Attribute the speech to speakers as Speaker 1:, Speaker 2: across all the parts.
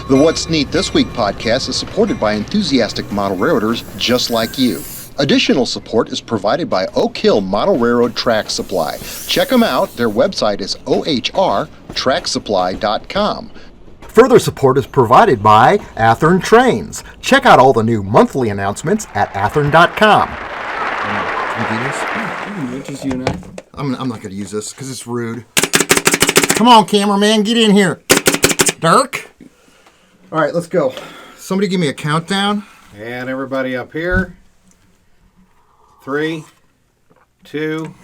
Speaker 1: The What's Neat This Week podcast is supported by enthusiastic model railroaders just like you. Additional support is provided by Oak Hill Model Railroad Track Supply. Check them out. Their website is ohrtracksupply.com.
Speaker 2: Further support is provided by Athearn Trains. Check out all the new monthly announcements at athearn.com. Can you do this?
Speaker 3: Yeah, just you and I.
Speaker 2: I'm not going to use this because it's rude. Come on, cameraman, get in here. Dirk? All right, let's go. Somebody give me a countdown.
Speaker 4: And everybody up here. 3, 2.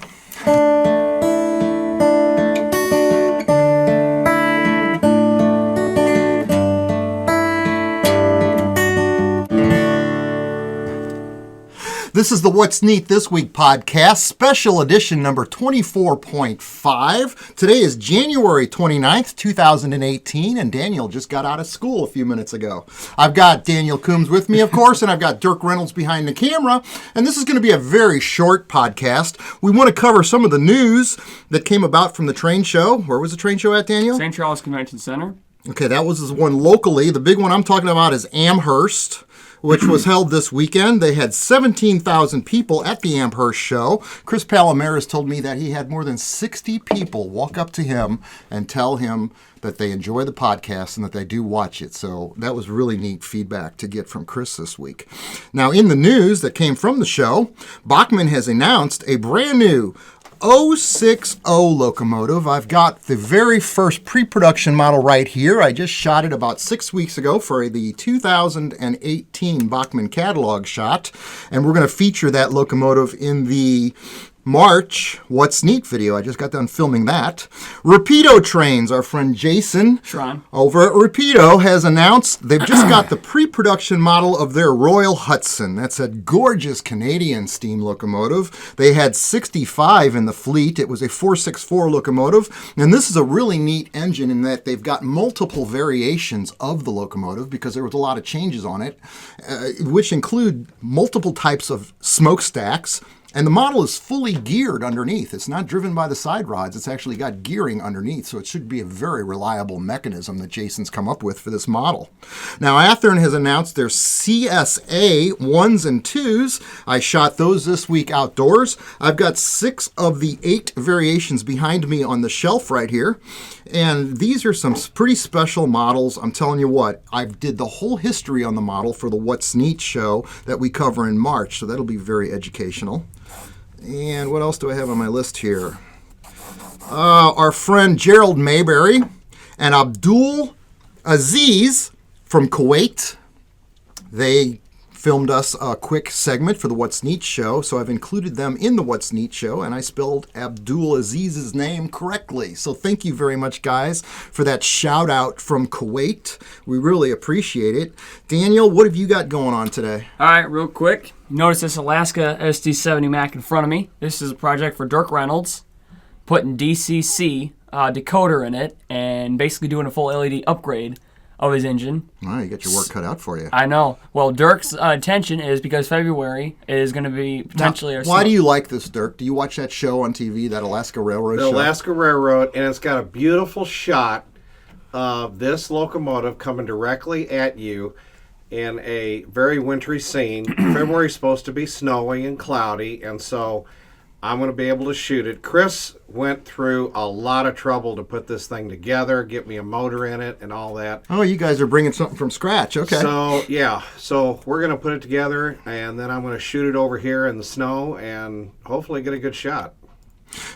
Speaker 2: This is the What's Neat This Week podcast, special edition number 24.5. Today is January 29th, 2018, and Daniel just got out of school a few minutes ago. I've got Daniel Coombs with me, of course, and I've got Dirk Reynolds behind the camera, and this is going to be a very short podcast. We want to cover some of the news that came about from the train show. Where was the train show at, Daniel?
Speaker 3: St. Charles Convention Center.
Speaker 2: Okay, that was the one locally. The big one I'm talking about is Amherst, which was held this weekend. They had 17,000 people at the Amherst show. Chris Palomares told me that he had more than 60 people walk up to him and tell him that they enjoy the podcast and that they do watch it. So that was really neat feedback to get from Chris this week. Now, in the news that came from the show, Bachmann has announced a brand new 060 locomotive. I've got the very first pre-production model right here. I just shot it about 6 weeks ago for the 2018 Bachmann catalog shot, and we're going to feature that locomotive in the March What's Neat video. I just got done filming that. Rapido Trains, our friend Jason
Speaker 3: Tron
Speaker 2: over at Rapido has announced they've just got the pre-production model of their Royal Hudson. That's a gorgeous Canadian steam locomotive. They had 65 in the fleet. It was a 464 locomotive, and this is a really neat engine in that they've got multiple variations of the locomotive because there was a lot of changes on it, which include multiple types of smokestacks. And the model is fully geared underneath. It's not driven by the side rods. It's actually got gearing underneath, so it should be a very reliable mechanism that Jason's come up with for this model. Now, Athearn has announced their CSA 1s and 2s. I shot those this week outdoors. I've got 6 of the 8 variations behind me on the shelf right here. And these are some pretty special models. I'm telling you what, I did the whole history on the model for the What's Neat show that we cover in March, so that'll be very educational. And what else do I have on my list here? Our friend Gerald Mayberry and Abdoulaziz from Kuwait. They filmed us a quick segment for the What's Neat show, so I've included them in the What's Neat show, and I spelled Abdoulaziz's name correctly. So thank you very much, guys, for that shout-out from Kuwait. We really appreciate it. Daniel, what have you got going on today?
Speaker 3: All right, real quick. Notice this Alaska SD70 Mac in front of me. This is a project for Dirk Reynolds, putting DCC decoder in it and basically doing a full LED upgrade of his engine.
Speaker 2: Wow, you got your work cut out for you.
Speaker 3: I know. Well, Dirk's intention is because February is going to be potentially our...
Speaker 2: Why do you like this, Dirk? Do you watch that show on TV, that Alaska Railroad show?
Speaker 4: The Alaska Railroad, and it's got a beautiful shot of this locomotive coming directly at you in a very wintry scene. February's supposed to be snowy and cloudy, and so I'm going to be able to shoot it. Chris went through a lot of trouble to put this thing together, get me a motor in it and all that.
Speaker 2: Oh, you guys are bringing something from scratch. Okay.
Speaker 4: So, yeah. So we're going to put it together, and then I'm going to shoot it over here in the snow and hopefully get a good shot.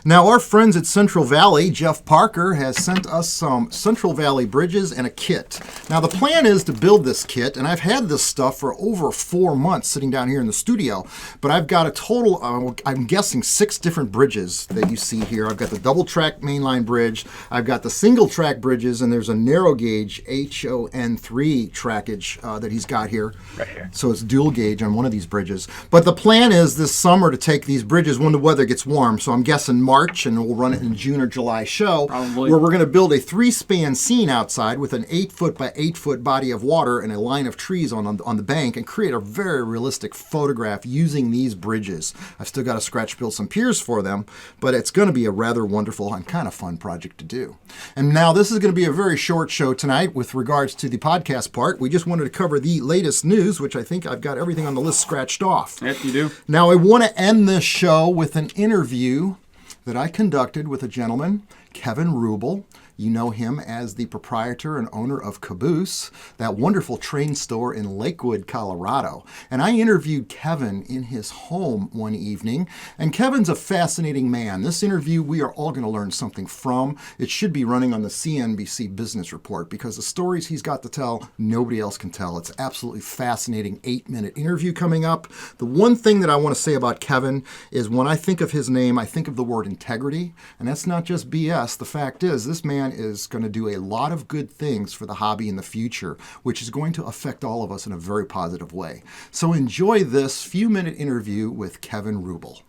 Speaker 2: Now, our friends at Central Valley, Jeff Parker, has sent us some Central Valley bridges and a kit. Now, the plan is to build this kit, and I've had this stuff for over 4 months sitting down here in the studio, but I've got a total, I'm guessing, 6 different bridges that you see here. I've got the double-track mainline bridge, I've got the single-track bridges, and there's a narrow-gauge HON3 trackage that he's got here.
Speaker 3: Right here.
Speaker 2: So it's dual-gauge on one of these bridges. But the plan is this summer to take these bridges when the weather gets warm, so I'm guessing guess, in March, and we'll run it in June or July show,
Speaker 3: Probably.
Speaker 2: where we're going to build a 3-span scene outside with an 8-foot by 8-foot body of water and a line of trees on the bank and create a very realistic photograph using these bridges. I've still got to scratch build some piers for them, but it's going to be a rather wonderful and kind of fun project to do. And now this is going to be a very short show tonight with regards to the podcast part. We just wanted to cover the latest news, which I think I've got everything on the list scratched off.
Speaker 3: Yep, you do.
Speaker 2: Now, I want to end this show with an interview that I conducted with a gentleman, Kevin Ruble. You know him as the proprietor and owner of Caboose, that wonderful train store in Lakewood, Colorado. And I interviewed Kevin in his home one evening, and Kevin's a fascinating man. This interview we are all going to learn something from. It should be running on the CNBC Business Report because the stories he's got to tell, nobody else can tell. It's absolutely fascinating 8-minute interview coming up. The one thing that I want to say about Kevin is when I think of his name, I think of the word integrity, and that's not just BS. The fact is, this man is going to do a lot of good things for the hobby in the future, which is going to affect all of us in a very positive way. So enjoy this few-minute interview with Kevin Ruble.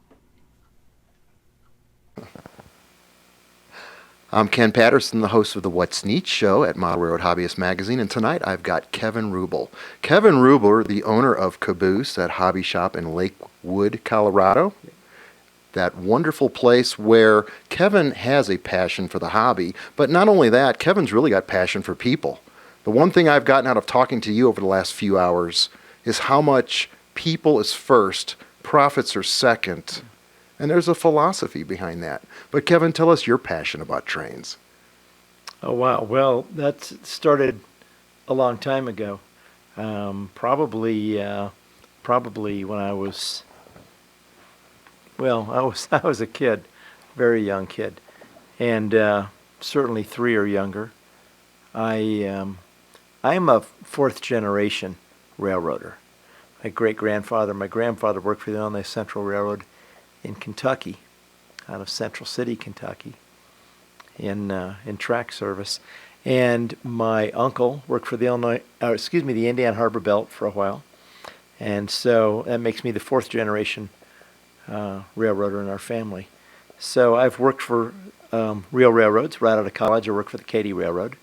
Speaker 2: I'm Ken Patterson, the host of the What's Neat show at Model Railroad Hobbyist Magazine, and tonight I've got Kevin Ruble. Kevin Ruble, the owner of Caboose, that hobby shop in Lakewood, Colorado. That wonderful place where Kevin has a passion for the hobby, but not only that, Kevin's really got passion for people. The one thing I've gotten out of talking to you over the last few hours is how much people is first, profits are second, and there's a philosophy behind that. But Kevin, tell us your passion about trains.
Speaker 5: Oh, wow. Well, that started a long time ago. Probably when I was... Well, I was a kid, very young kid, and certainly 3 or younger. I am a 4th generation railroader. My grandfather worked for the Illinois Central Railroad in Kentucky, out of Central City, Kentucky, in track service, and my uncle worked for the Indiana Harbor Belt for a while, and so that makes me the 4th generation railroader in our family. So I've worked for real railroads. Right out of college, I worked for the Katy Railroad.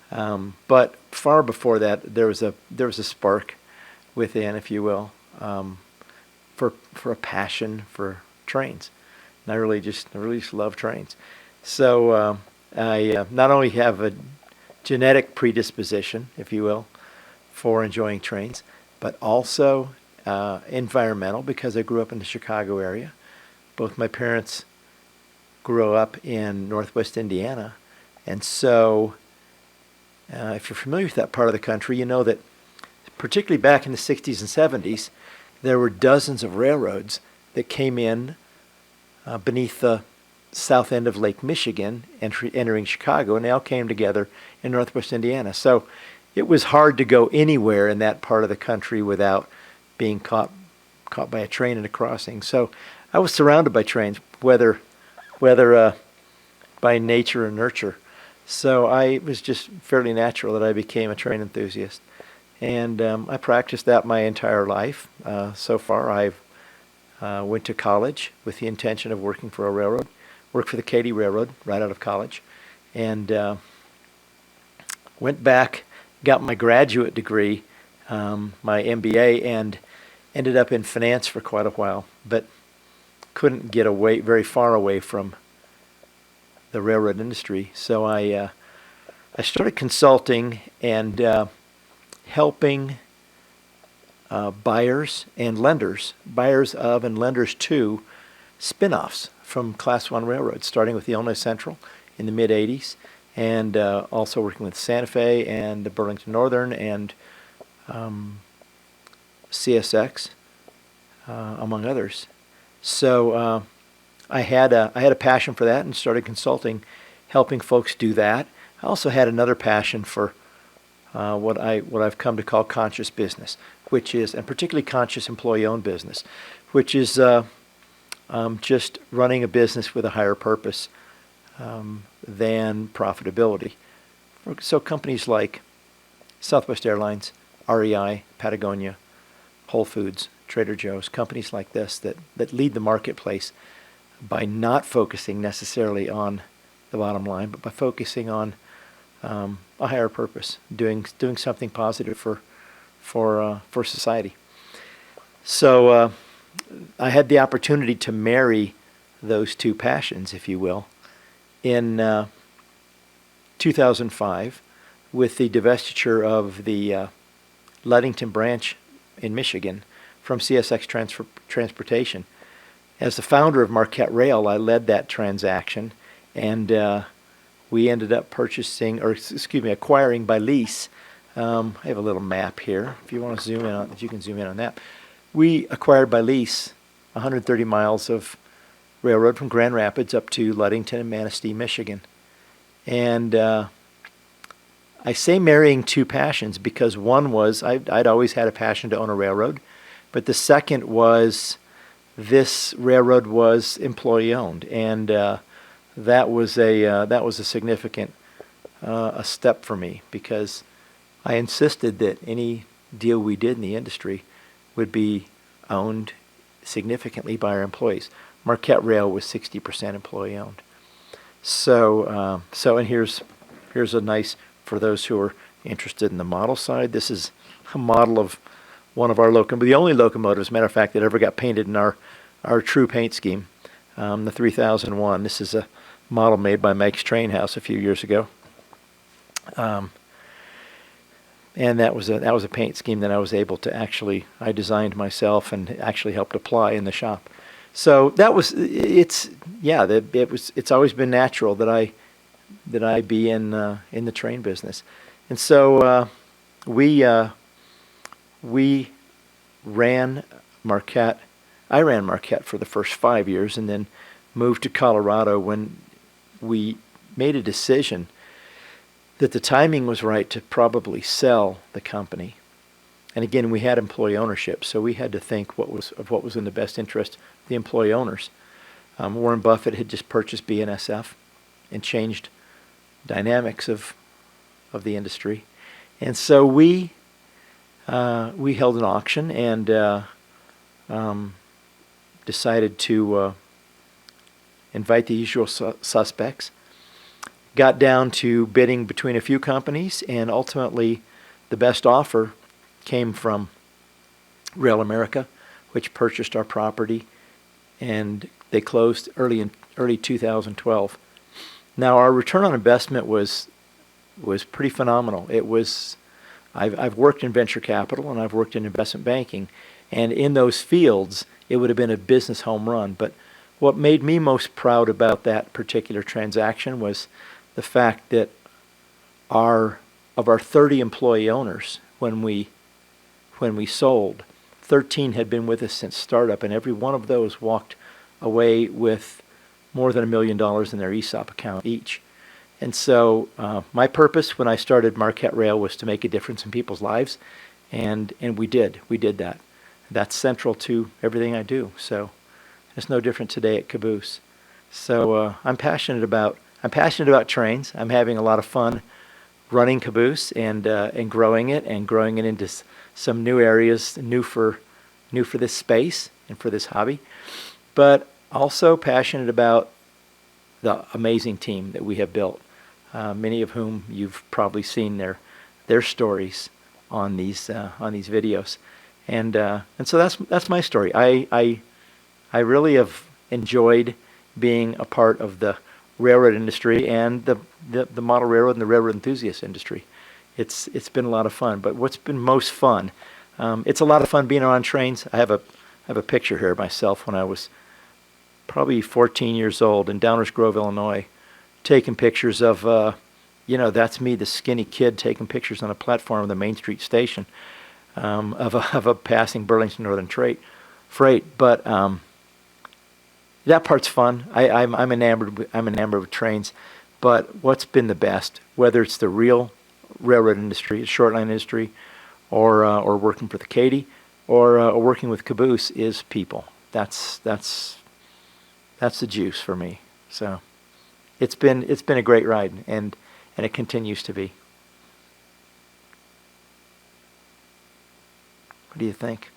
Speaker 5: But far before that, there was a spark within, if you will, for a passion for trains. And I really just love trains. So I not only have a genetic predisposition, if you will, for enjoying trains, but also environmental, because I grew up in the Chicago area. Both my parents grew up in Northwest Indiana, and so if you're familiar with that part of the country, you know that particularly back in the 60s and 70s, there were dozens of railroads that came in beneath the south end of Lake Michigan, entering Chicago, and they all came together in Northwest Indiana. So it was hard to go anywhere in that part of the country without being caught by a train at a crossing. So I was surrounded by trains, whether by nature or nurture. So it was just fairly natural that I became a train enthusiast. And I practiced that my entire life. So far, I've went to college with the intention of working for a railroad. Worked for the Katy Railroad right out of college. And went back, got my graduate degree, my MBA, and ended up in finance for quite a while, but couldn't get very far away from the railroad industry. So I started consulting and helping buyers and lenders, buyers of and lenders to spin-offs from Class 1 railroads, starting with the Illinois Central in the mid-'80s, and also working with Santa Fe and the Burlington Northern and CSX, among others. So I had a passion for that and started consulting, helping folks do that. I also had another passion for what I've come to call conscious business, which is, and particularly conscious employee-owned business, which is just running a business with a higher purpose than profitability. So companies like Southwest Airlines, REI, Patagonia, Whole Foods, Trader Joe's, companies like this that lead the marketplace by not focusing necessarily on the bottom line, but by focusing on a higher purpose, doing something positive for society. So I had the opportunity to marry those two passions, if you will, in 2005 with the divestiture of the Ludington branch in Michigan from CSX Transportation. As the founder of Marquette Rail, I led that transaction, and we ended up acquiring by lease. I have a little map here. If you want to zoom in on, if you can zoom in on that. We acquired by lease 130 miles of railroad from Grand Rapids up to Ludington and Manistee, Michigan. And I say marrying two passions because one was I'd always had a passion to own a railroad, but the second was this railroad was employee owned, and that was a significant a step for me because I insisted that any deal we did in the industry would be owned significantly by our employees. Marquette Rail was 60% employee owned. So and here's a nice, for those who are interested in the model side, this is a model of one of our the only locomotives, as a matter of fact, that ever got painted in our true paint scheme, the 3001. This is a model made by Mike's Train House a few years ago. And that was a paint scheme that I was able to I designed myself and actually helped apply in the shop. So it's always been natural that I be in the train business. And so we ran Marquette. I ran Marquette for the first 5 years and then moved to Colorado when we made a decision that the timing was right to probably sell the company. And again, we had employee ownership, so we had to think what was in the best interest of the employee owners. Warren Buffett had just purchased BNSF and changed dynamics of the industry. And so we held an auction and decided to invite the usual suspects. Got down to bidding between a few companies, and ultimately the best offer came from Rail America, which purchased our property, and they closed early 2012. Now our return on investment was pretty phenomenal. It was I've worked in venture capital and I've worked in investment banking, and in those fields it would have been a business home run. But what made me most proud about that particular transaction was the fact that of our 30 employee owners, when we sold, 13 had been with us since startup, and every one of those walked away with more than $1 million in their ESOP account each. And so my purpose when I started Marquette Rail was to make a difference in people's lives, and we did that. That's central to everything I do. So it's no different today at Caboose. So I'm passionate about trains. I'm having a lot of fun running Caboose and growing it into some new areas, new for this space and for this hobby. But also passionate about the amazing team that we have built. Many of whom you've probably seen their stories on these videos, and so that's my story. I really have enjoyed being a part of the railroad industry and the model railroad and the railroad enthusiast industry. It's been a lot of fun. But what's been most fun? It's a lot of fun being on trains. I have a picture here of myself when I was probably 14 years old in Downers Grove, Illinois, taking pictures of that's me, the skinny kid, taking pictures on a platform of the Main Street station of a passing Burlington Northern freight. But that part's fun. I'm enamored with trains. But what's been the best, whether it's the real railroad industry, the short line industry, or working for the Katy, or working with Caboose, is people. That's the juice for me. So it's been a great ride, and it continues to be. What do you think?